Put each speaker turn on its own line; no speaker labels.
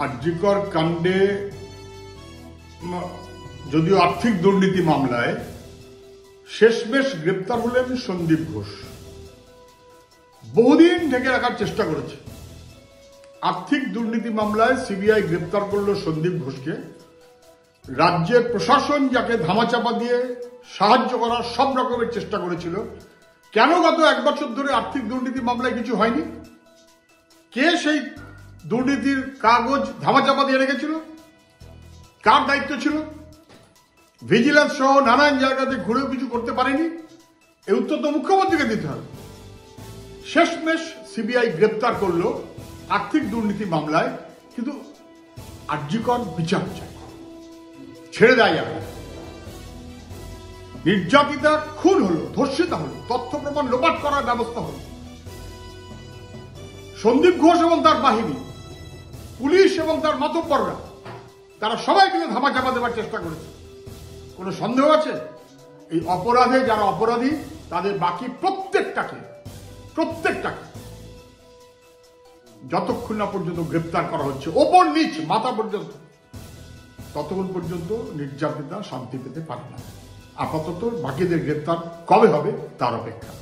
আরজিকর কাণ্ডে যদিও আর্থিক দুর্নীতি মামলায় শেষমেশ গ্রেপ্তার হলেন সন্দীপ ঘোষ। বহুদিন ঢেকে রাখার চেষ্টা করেছে। আর্থিক দুর্নীতি মামলায় সিবিআই গ্রেপ্তার করল সন্দীপ ঘোষকে। রাজ্যের প্রশাসন যাকে ধামাচাপা দিয়ে সাহায্য করার সব রকমের চেষ্টা করেছিল। কেন গত 1 বছর ধরে আর্থিক দুর্নীতি মামলায় কিছু হয়নি? কে সেই দুর্নীতির কাগজ ধামাচাপা দিয়ে রেখেছিল? কার দায়িত্ব ছিল? ভিজিলেন্স সহ নানান জায়গাতে ঘুরেও কিছু করতে পারেনি। এই উত্তর তো মুখ্যমন্ত্রীকে দিতে হবে। শেষমেশ সিবিআই গ্রেপ্তার করলো আর্থিক দুর্নীতি মামলায়, কিন্তু আরজিকর বিচার চাই, ছেড়ে দেয় যাবে। নির্যাতিতা খুন হলো, ধর্ষিতা হলো, তথ্য প্রমাণ লোপাট করার ব্যবস্থা হলো। সন্দীপ ঘোষ এবং তার বাহিনী, পুলিশ এবং তার মাতব্বররা, তারা সবাই মিলে ধামাচাপা দেওয়ার চেষ্টা করেছে। কোনো সন্দেহ আছে? এই অপরাধে যারা অপরাধী তাদের বাকি প্রত্যেকটাকে যতক্ষণ না পর্যন্ত গ্রেপ্তার করা হচ্ছে ওপর নিচ মাথা পর্যন্ত, ততক্ষণ পর্যন্ত নির্যাতিতা শান্তি পেতে পারে না। আপাতত বাকিদের গ্রেপ্তার কবে হবে তার অপেক্ষা।